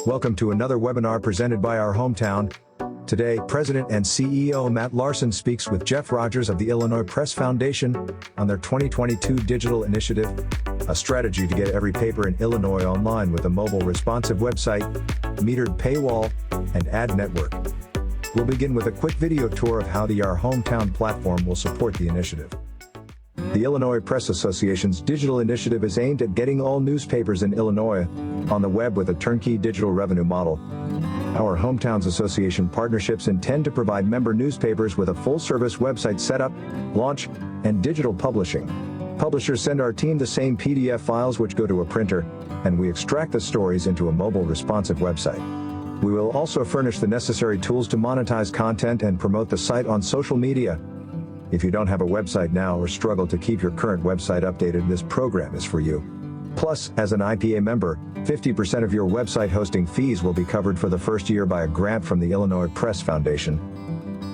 Welcome to another webinar presented by Our Hometown. Today, President and CEO Matt Larson speaks with Jeff Rogers of the Illinois Press Foundation on their 2022 digital initiative, a strategy to get every paper in Illinois online with a mobile responsive website, metered paywall, and ad network. We'll begin with a quick video tour of how the Our Hometown platform will support the initiative. The Illinois Press Association's digital initiative is aimed at getting all newspapers in Illinois on the web with a turnkey digital revenue model. Our Hometowns Association partnerships intend to provide member newspapers with a full-service website setup, launch, and digital publishing. Publishers send our team the same PDF files which go to a printer, and we extract the stories into a mobile responsive website. We will also furnish the necessary tools to monetize content and promote the site on social media. If you don't have a website now or struggle to keep your current website updated, this program is for you. Plus, as an IPA member, 50% of your website hosting fees will be covered for the first year by a grant from the Illinois Press Foundation.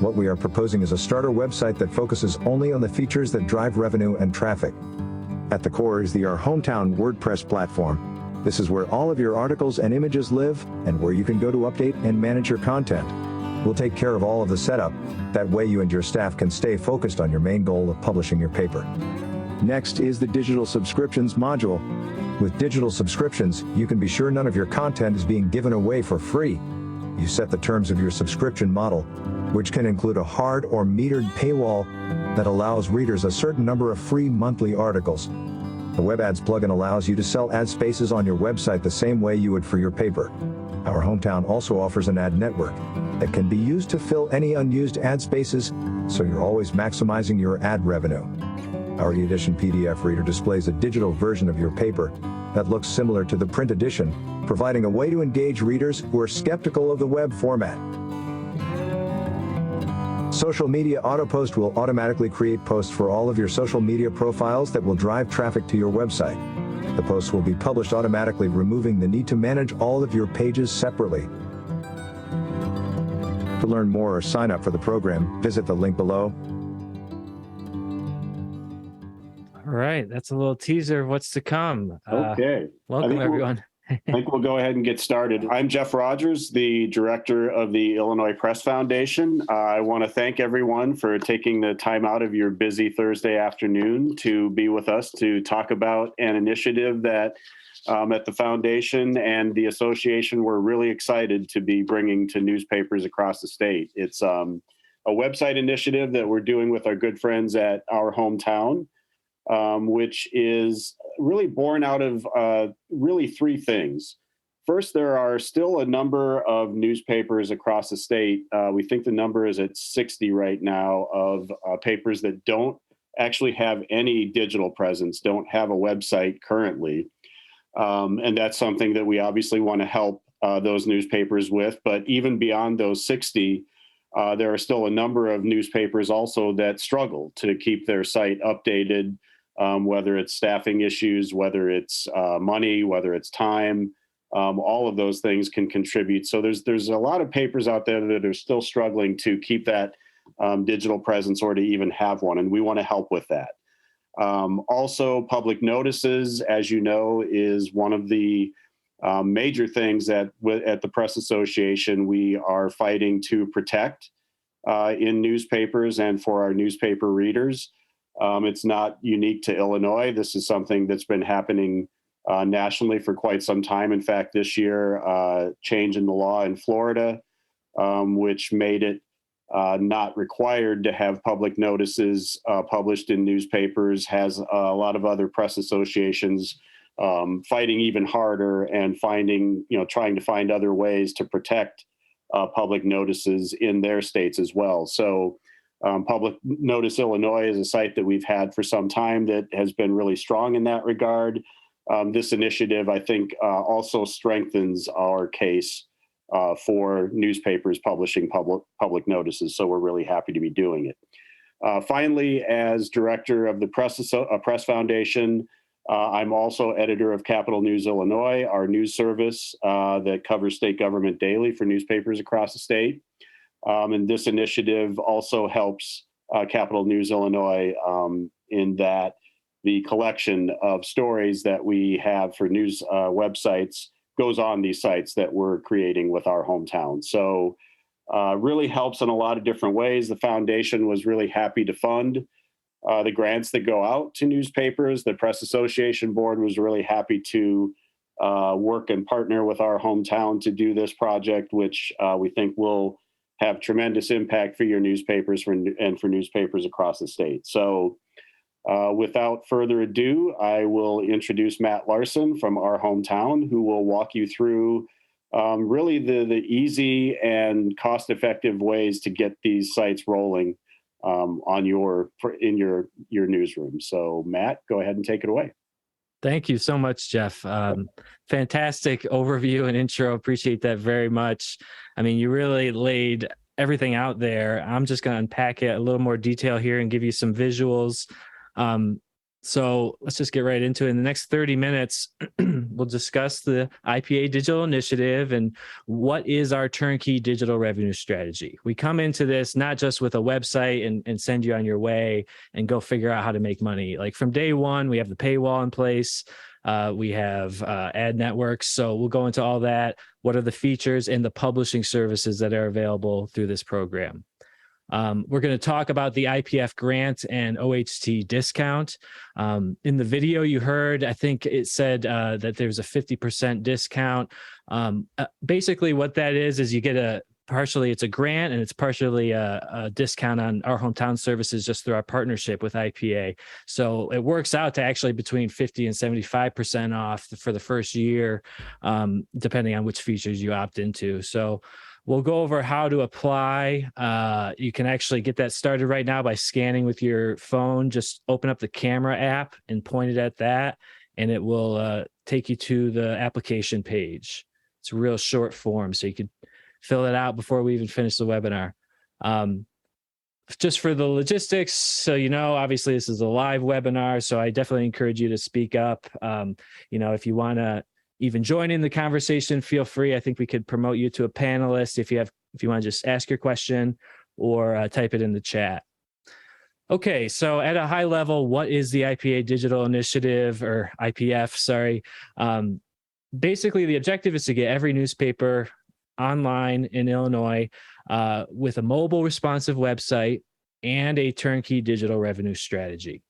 What we are proposing is a starter website that focuses only on the features that drive revenue and traffic. At the core is the Our Hometown WordPress platform. This is where all of your articles and images live, and where you can go to update and manage your content. We'll take care of all of the setup. That way you and your staff can stay focused on your main goal of publishing your paper. Next is the digital subscriptions module. With digital subscriptions, you can be sure none of your content is being given away for free. You set the terms of your subscription model, which can include a hard or metered paywall that allows readers a certain number of free monthly articles. The Web Ads plugin allows you to sell ad spaces on your website the same way you would for your paper. Our Hometown also offers an ad network that can be used to fill any unused ad spaces, so you're always maximizing your ad revenue. Our e-edition PDF reader displays a digital version of your paper that looks similar to the print edition, providing a way to engage readers who are skeptical of the web format. Social Media Autopost will automatically create posts for all of your social media profiles that will drive traffic to your website. The posts will be published automatically, removing the need to manage all of your pages separately. To learn more or sign up for the program, visit the link below. All right, that's a little teaser of what's to come. Okay. Welcome, everyone. I think we'll go ahead and get started. I'm Jeff Rogers, the director of the Illinois Press Foundation. I want to thank everyone for taking the time out of your busy Thursday afternoon to be with us to talk about an initiative that at the foundation and the association we're really excited to be bringing to newspapers across the state. It's a website initiative that we're doing with our good friends at Our Hometown, which is really born out of really three things. First, there are still a number of newspapers across the state. We think the number is at 60 right now of papers that don't actually have any digital presence, don't have a website currently. And that's something that we obviously want to help those newspapers with. But even beyond those 60, there are still a number of newspapers also that struggle to keep their site updated, whether it's staffing issues, whether it's money, whether it's time. All of those things can contribute. So there's a lot of papers out there that are still struggling to keep that digital presence or to even have one, and we want to help with that. Also, public notices, as you know, is one of the major things that at the Press Association we are fighting to protect in newspapers and for our newspaper readers. It's not unique to Illinois. This is something that's been happening nationally for quite some time. In fact, this year, change in the law in Florida, which made it not required to have public notices published in newspapers, has a lot of other press associations fighting even harder and trying to find other ways to protect public notices in their states as well. So Public Notice Illinois is a site that we've had for some time that has been really strong in that regard. This initiative, I think, also strengthens our case for newspapers publishing public notices. So we're really happy to be doing it. Finally, as director of the Press Foundation, I'm also editor of Capital News Illinois, our news service that covers state government daily for newspapers across the state. And this initiative also helps Capital News Illinois in that the collection of stories that we have for news websites goes on these sites that we're creating with our hometown. So really helps in a lot of different ways. The foundation was really happy to fund the grants that go out to newspapers. The Press Association Board was really happy to work and partner with our hometown to do this project, which we think will have tremendous impact for your newspapers and for newspapers across the state. So without further ado, I will introduce Matt Larson from our hometown, who will walk you through really the easy and cost-effective ways to get these sites rolling in your newsroom. So Matt, go ahead and take it away. Thank you so much, Jeff. Fantastic overview and intro. Appreciate that very much. I mean, you really laid everything out there. I'm just going to unpack it a little more detail here and give you some visuals. So let's just get right into it. In the next 30 minutes, we'll discuss the IPA Digital Initiative and what is our turnkey digital revenue strategy. We come into this not just with a website and send you on your way and go figure out how to make money. Like from day one, we have the paywall in place. We have ad networks. So we'll go into all that. What are the features and the publishing services that are available through this program? We're going to talk about the IPF grant and OHT discount. In the video you heard, I think it said that there's a 50% discount. Basically what that is you get partially it's a grant and it's partially a discount on our hometown services just through our partnership with IPA. So it works out to actually between 50 and 75% off for the first year, depending on which features you opt into. So we'll go over how to apply. You can actually get that started right now by scanning with your phone. Just open up the camera app and point it at that, and it will take you to the application page. It's a real short form, so you could fill it out before we even finish the webinar. Just for the logistics, so obviously this is a live webinar, so I definitely encourage you to speak up. If you want to even join in the conversation, feel free. I think we could promote you to a panelist if you want to just ask your question or type it in the chat. Okay, so at a high level, what is the IPA Digital Initiative, or IPF, sorry. Basically, the objective is to get every newspaper online in Illinois with a mobile responsive website and a turnkey digital revenue strategy.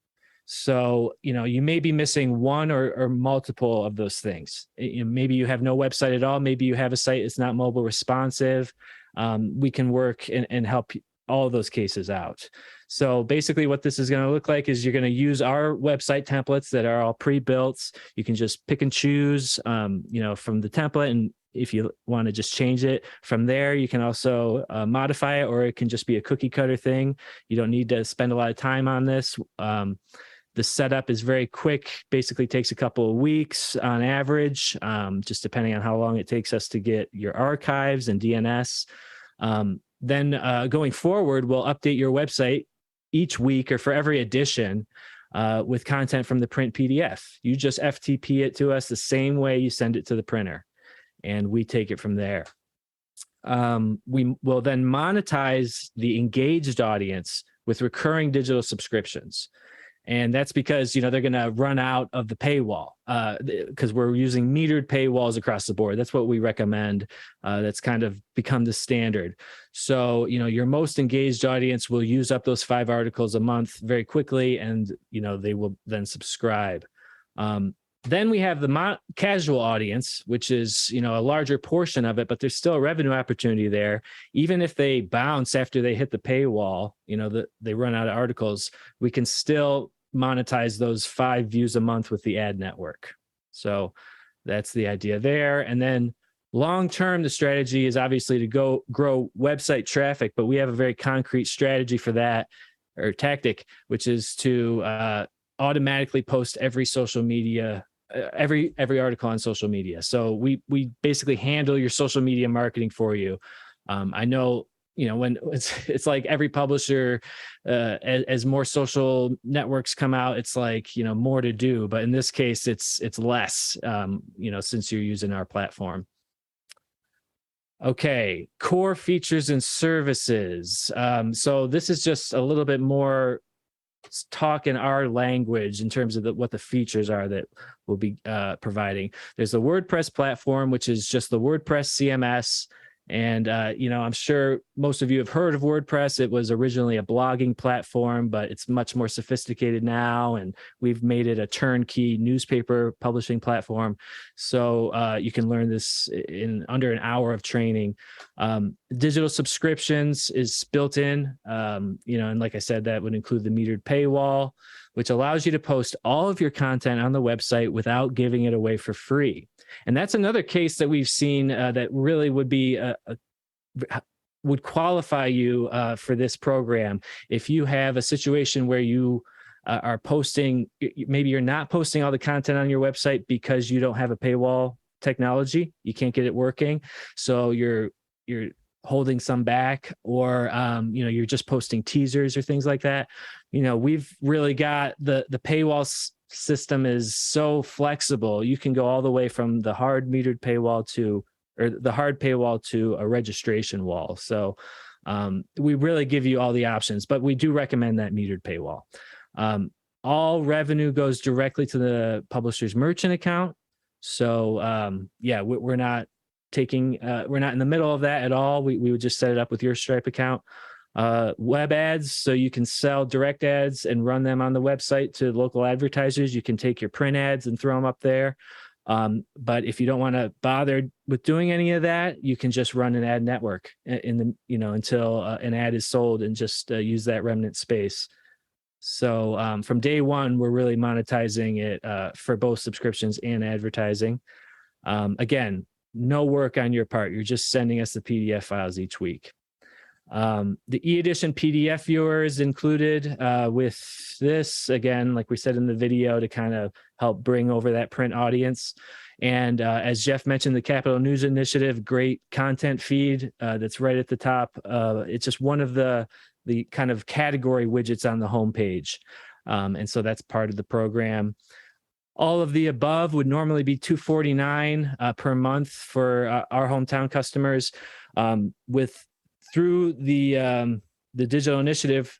So, you may be missing one or multiple of those things. Maybe you have no website at all. Maybe you have a site that's not mobile responsive. We can work and help all of those cases out. So basically what this is going to look like is you're going to use our website templates that are all pre-built. You can just pick and choose, from the template. And if you want to just change it from there, you can also modify it, or it can just be a cookie cutter thing. You don't need to spend a lot of time on this. The setup is very quick, basically takes a couple of weeks on average, just depending on how long it takes us to get your archives and DNS. Then going forward, we'll update your website each week or for every edition with content from the print PDF. You just FTP it to us the same way you send it to the printer, and we take it from there. We will then monetize the engaged audience with recurring digital subscriptions. And that's because, they're going to run out of the paywall because we're using metered paywalls across the board. That's what we recommend. That's kind of become the standard. So, your most engaged audience will use up those 5 articles a month very quickly, and, they will then subscribe. Then we have the casual audience, which is, a larger portion of it, but there's still a revenue opportunity there. Even if they bounce after they hit the paywall, they run out of articles, we can still monetize those 5 views a month with the ad network. So that's the idea there. And then long-term, the strategy is obviously to grow website traffic, but we have a very concrete strategy for that, or tactic, which is to automatically post every social media, every article on social media. So we basically handle your social media marketing for you. I know, when it's like every publisher, as more social networks come out, it's like, more to do. But in this case, it's less, since you're using our platform. Okay, core features and services. So this is just a little bit more talk in our language in terms of what the features are that we'll be providing. There's the WordPress platform, which is just the WordPress CMS. And, I'm sure most of you have heard of WordPress. It was originally a blogging platform, but it's much more sophisticated now. And we've made it a turnkey newspaper publishing platform. So you can learn this in under an hour of training. Digital subscriptions is built in, and like I said, that would include the metered paywall, which allows you to post all of your content on the website without giving it away for free. And that's another case that we've seen that really would be would qualify you for this program. If you have a situation where you are posting, maybe you're not posting all the content on your website because you don't have a paywall technology, you can't get it working, so you're holding some back, or you're just posting teasers or things like that. We've really got the paywall system is so flexible. You can go all the way from the hard metered paywall to a registration wall. So we really give you all the options, but we do recommend that metered paywall. All revenue goes directly to the publisher's merchant account. So we're not we're not in the middle of that at all. We would just set it up with your Stripe account. Web ads, so you can sell direct ads and run them on the website to local advertisers. You can take your print ads and throw them up there. But if you don't want to bother with doing any of that, you can just run an ad network until an ad is sold, and just use that remnant space. So from day one, we're really monetizing it for both subscriptions and advertising. Again, no work on your part. You're just sending us the PDF files each week. The e-edition PDF viewer is included with this, again, like we said in the video, to kind of help bring over that print audience. And as Jeff mentioned, the Capital News Initiative, great content feed that's right at the top. It's just one of the kind of category widgets on the homepage. And so that's part of the program. All of the above would normally be $249 per month for our hometown customers. Through the digital initiative,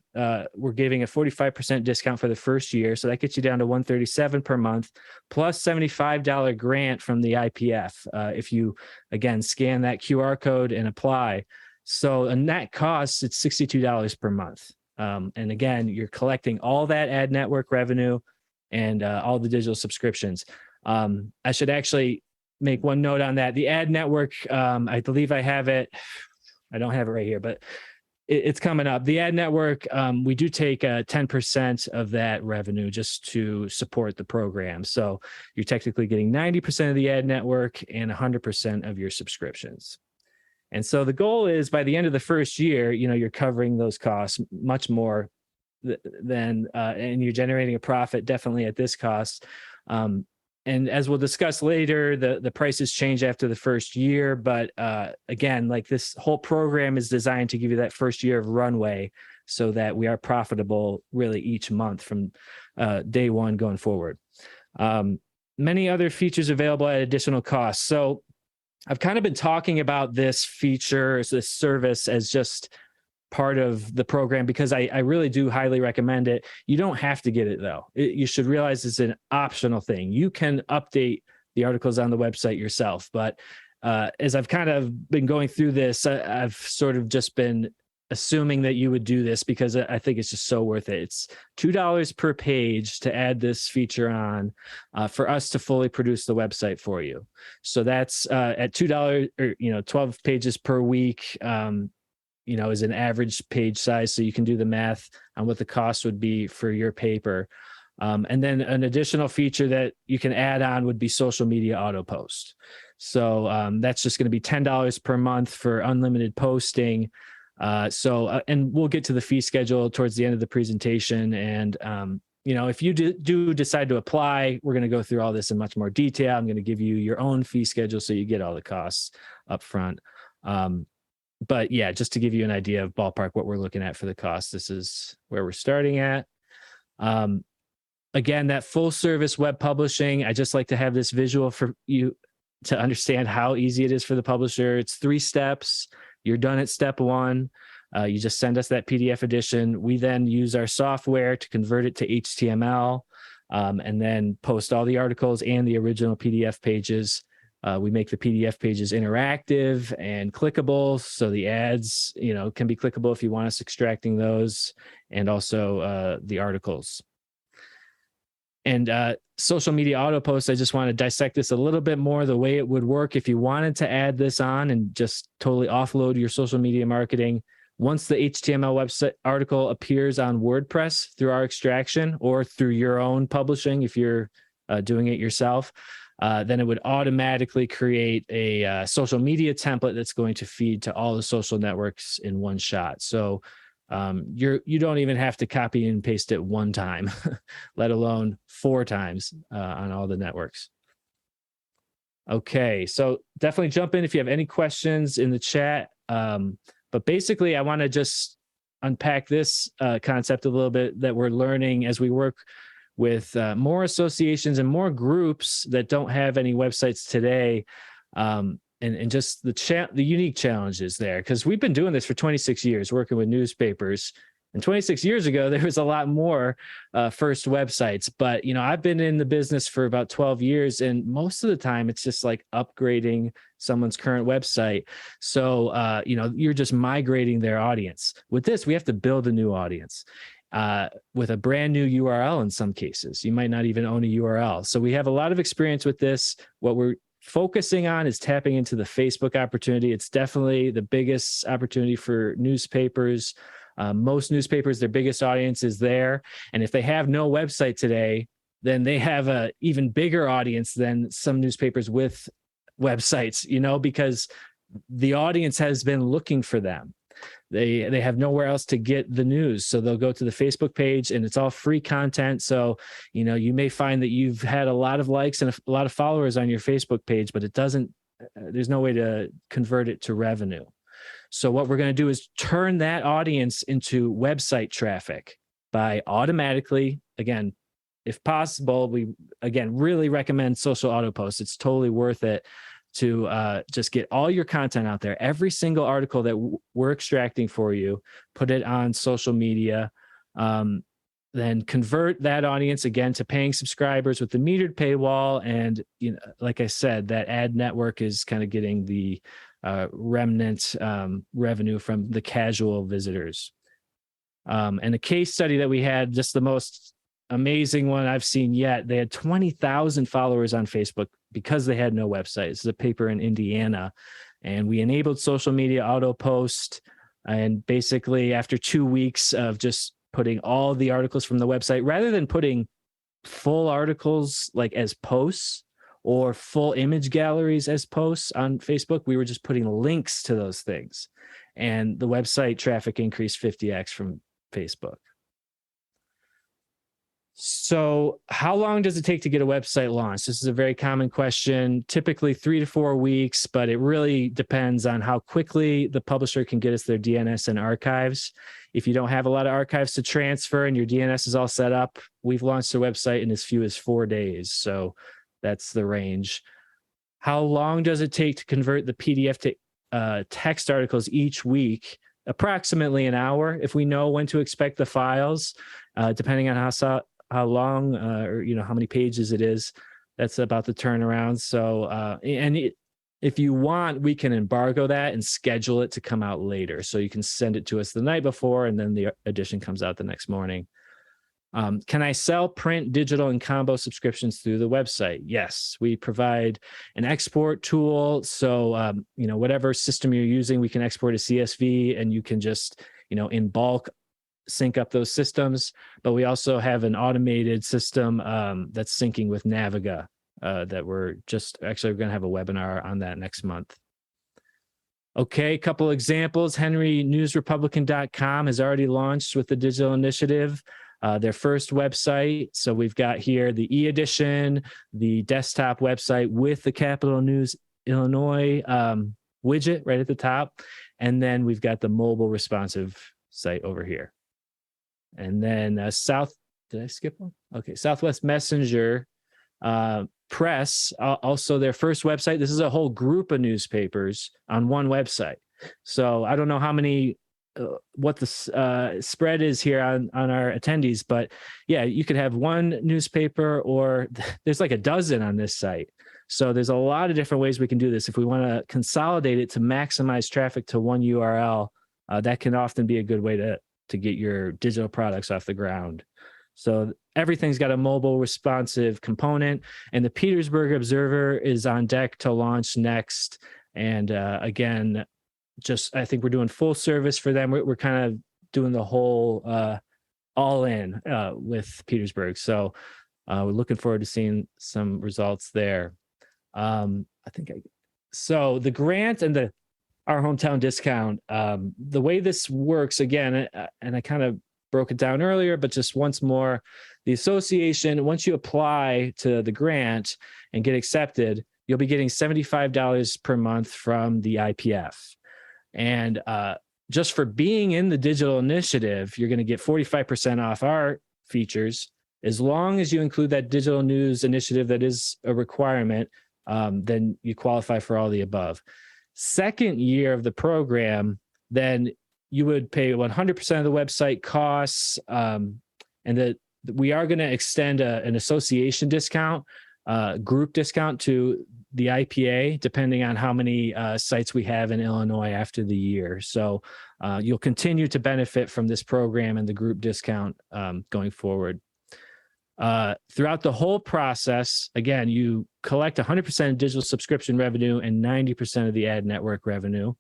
we're giving a 45% discount for the first year. So that gets you down to $137 per month, plus $75 grant from the IPF if you, again, scan that QR code and apply. So a net cost, it's $62 per month. And again, you're collecting all that ad network revenue and all the digital subscriptions. I should actually make one note on that. The ad network, I believe I have it. I don't have it right here, but it's coming up. The ad network, we do take 10% of that revenue just to support the program. So you're technically getting 90% of the ad network and 100% of your subscriptions. And so the goal is by the end of the first year, you're covering those costs much more than, and you're generating a profit definitely at this cost. And as we'll discuss later, the prices change after the first year. But again, like this whole program is designed to give you that first year of runway so that we are profitable really each month from day one going forward. Many other features available at additional costs. So I've kind of been talking about this feature, this service, as just part of the program because I really do highly recommend it. You don't have to get it though. You should realize it's an optional thing. You can update the articles on the website yourself, but as I've kind of been going through this, I've sort of just been assuming that you would do this because I think it's just so worth it. It's $2 per page to add this feature on for us to fully produce the website for you. So that's at $2 or 12 pages per week. Is an average page size. So you can do the math on what the cost would be for your paper. And then an additional feature that you can add on would be social media auto post. So that's just going to be $10 per month for unlimited posting. And we'll get to the fee schedule towards the end of the presentation. And, if you do decide to apply, we're going to go through all this in much more detail. I'm going to give you your own fee schedule so you get all the costs up front. But yeah, just to give you an idea of ballpark what we're looking at for the cost, this is where we're starting at. Again, that full service web publishing, I just like to have this visual for you to understand how easy it is for the publisher. It's 3 steps. You're done at step 1. You just send us that PDF edition. We then use our software to convert it to HTML, and then post all the articles and the original PDF pages. We make the PDF pages interactive and clickable, so the ads, can be clickable if you want us extracting those, and also the articles. And social media auto posts, I just want to dissect this a little bit more, the way it would work if you wanted to add this on and just totally offload your social media marketing. Once the HTML website article appears on WordPress through our extraction or through your own publishing, if you're doing it yourself, then it would automatically create a social media template that's going to feed to all the social networks in one shot. So you don't even have to copy and paste it one time, let alone 4 times on all the networks. Okay, so definitely jump in if you have any questions in the chat. But basically, I want to just unpack this concept a little bit that we're learning as we work with more associations and more groups that don't have any websites today, and just the unique challenges there. Because we've been doing this for 26 years, working with newspapers. And 26 years ago, there was a lot more first websites. But, I've been in the business for about 12 years, and most of the time it's just like upgrading someone's current website. So, you're just migrating their audience. With this, we have to build a new audience with a brand new URL in some cases. You might not even own a URL. So we have a lot of experience with this. What we're focusing on is tapping into the Facebook opportunity. It's definitely the biggest opportunity for newspapers. Most newspapers, their biggest audience is there. And if they have no website today, then they have an even bigger audience than some newspapers with websites, because the audience has been looking for them. They have nowhere else to get the news. So they'll go to the Facebook page, and it's all free content. So, you may find that you've had a lot of likes and a lot of followers on your Facebook page, but there's no way to convert it to revenue. So what we're going to do is turn that audience into website traffic by automatically, again, if possible, we, again, really recommend social auto posts. It's totally worth it to just get all your content out there. Every single article that we're extracting for you, put it on social media, then convert that audience again to paying subscribers with the metered paywall. And, like I said, that ad network is kind of getting the remnant revenue from the casual visitors. And the case study that we had, just the most amazing one I've seen yet, they had 20,000 followers on Facebook because they had no website. This is a paper in Indiana, and we enabled social media auto post. And basically, after 2 weeks of just putting all the articles from the website, rather than putting full articles like as posts or full image galleries as posts on Facebook, we were just putting links to those things. And the website traffic increased 50x from Facebook. So how long does it take to get a website launched? This is a very common question, typically 3 to 4 weeks, but it really depends on how quickly the publisher can get us their DNS and archives. If you don't have a lot of archives to transfer and your DNS is all set up, we've launched a website in as few as 4 days. So that's the range. How long does it take to convert the PDF to text articles each week? Approximately an hour, if we know when to expect the files, depending on how long or how many pages it is. That's about the turnaround. So if you want, we can embargo that and schedule it to come out later. So you can send it to us the night before, and then the edition comes out the next morning. Can I sell print, digital, and combo subscriptions through the website? Yes, we provide an export tool. So, whatever system you're using, we can export a CSV, and you can just, in bulk, sync up those systems. But we also have an automated system that's syncing with Naviga that we're going to have a webinar on that next month. Okay, a couple examples. HenryNewsRepublican.com has already launched with the digital initiative. Their first website. So we've got here the e-edition, the desktop website with the Capital News Illinois widget right at the top. And then we've got the mobile responsive site over here. And then did I skip one? Okay, Southwest Messenger Press, also their first website. This is a whole group of newspapers on one website. So I don't know how many what the spread is here on our attendees, but yeah, you could have one newspaper, or there's like a dozen on this site. So there's a lot of different ways we can do this. If we want to consolidate it to maximize traffic to one URL, that can often be a good way to get your digital products off the ground. So everything's got a mobile responsive component, and the Petersburg Observer is on deck to launch next. And again, I think we're doing full service for them. We're kind of doing the whole all in with Petersburg. So we're looking forward to seeing some results there. So the grant and our hometown discount, the way this works, again, and I kind of broke it down earlier, but just once more, the association, once you apply to the grant and get accepted, you'll be getting $75 per month from the IPF. And just for being in the digital initiative, you're going to get 45% off our features. As long as you include that digital news initiative, that is a requirement, then you qualify for all the above. Second year of the program, then you would pay 100% of the website costs, and we are going to extend an association discount, group discount to the IPA, depending on how many sites we have in Illinois after the year. So you'll continue to benefit from this program and the group discount going forward. Throughout the whole process, again, you collect 100% digital subscription revenue and 90% of the ad network revenue.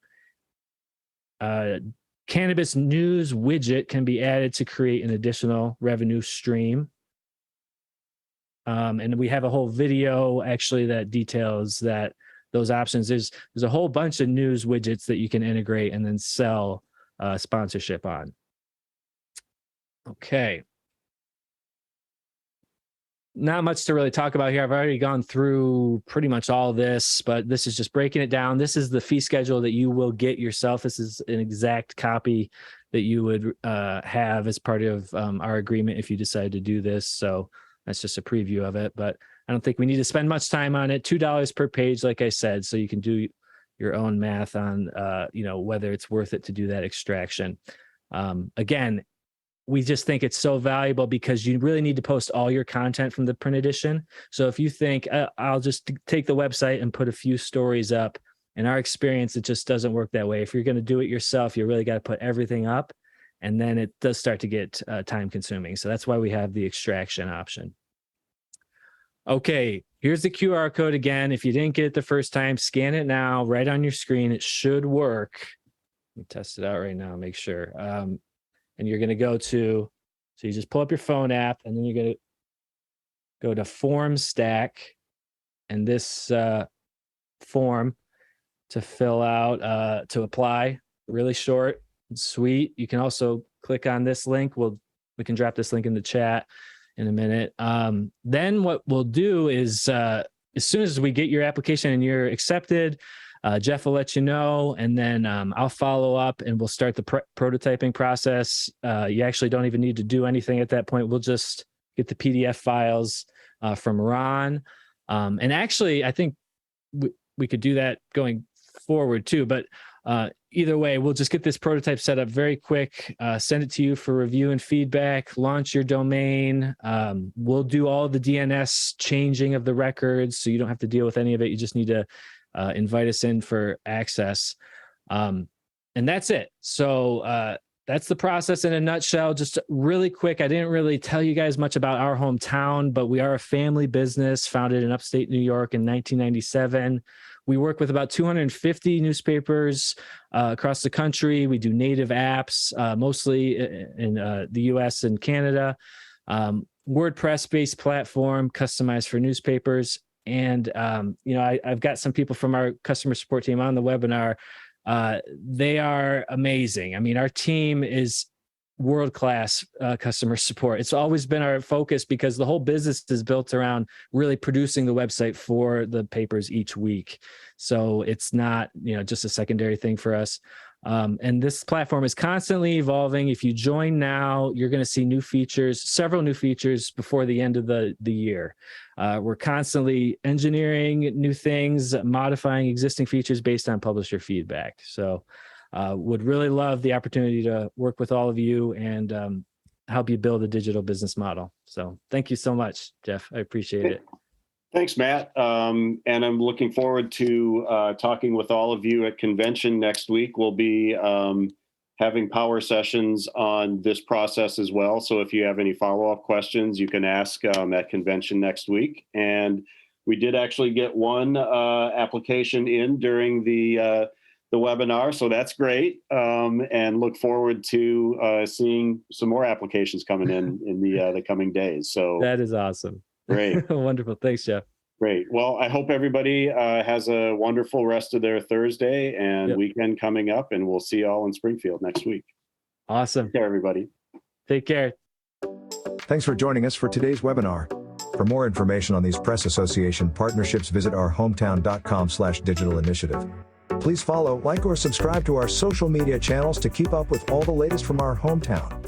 Cannabis news widget can be added to create an additional revenue stream. And we have a whole video actually that details those options. There's a whole bunch of news widgets that you can integrate and then sell sponsorship on. Okay. Not much to really talk about here. I've already gone through pretty much all this, but this is just breaking it down. This is the fee schedule that you will get yourself. This is an exact copy that you would have as part of our agreement if you decide to do this. So that's just a preview of it, but I don't think we need to spend much time on it. $2 per page, like I said, so you can do your own math on whether it's worth it to do that extraction. Again, we just think it's so valuable because you really need to post all your content from the print edition. So if you think I'll just take the website and put a few stories up, in our experience, it just doesn't work that way. If you're going to do it yourself, you really got to put everything up, and then it does start to get time consuming. So that's why we have the extraction option. Okay, here's the QR code again. If you didn't get it the first time, scan it now right on your screen. It should work. Let me test it out right now, make sure. And you're going to so you just pull up your phone app, and then you're going to go to Form Stack, and this form to fill out, to apply, really short and sweet. You can also click on this link. We can drop this link in the chat in a minute. Then what we'll do is, as soon as we get your application and you're accepted, Jeff will let you know, and then I'll follow up and we'll start the prototyping process. You actually don't even need to do anything at that point. We'll just get the PDF files from Ron. And actually, I think we could do that going forward too, but either way, we'll just get this prototype set up very quick, send it to you for review and feedback, launch your domain. We'll do all the DNS changing of the records, so you don't have to deal with any of it. You just need to invite us in for access. And that's it. So that's the process in a nutshell. Just really quick, I didn't really tell you guys much about our hometown, but we are a family business founded in upstate New York in 1997. We work with about 250 newspapers across the country. We do native apps, mostly in the US and Canada. WordPress-based platform customized for newspapers. And, I've got some people from our customer support team on the webinar. They are amazing. I mean, our team is world-class customer support. It's always been our focus because the whole business is built around really producing the website for the papers each week. So it's not, just a secondary thing for us. And this platform is constantly evolving. If you join now, you're going to see new features, several new features before the end of the year. We're constantly engineering new things, modifying existing features based on publisher feedback. So Would really love the opportunity to work with all of you and help you build a digital business model. So thank you so much, Jeff. I appreciate it. Thanks, Matt. And I'm looking forward to talking with all of you at convention next week. We'll be having power sessions on this process as well. So if you have any follow-up questions, you can ask at convention next week. And we did actually get one application in during the webinar, so that's great. And look forward to seeing some more applications coming in the coming days. So that is awesome. Great. Wonderful. Thanks, Jeff. Great. Well, I hope everybody has a wonderful rest of their Thursday and weekend coming up, and we'll see you all in Springfield next week. Awesome. Take care, everybody. Take care. Thanks for joining us for today's webinar. For more information on these press association partnerships, visit ourhometown.com/digital initiative. Please follow, like, or subscribe to our social media channels to keep up with all the latest from our hometown.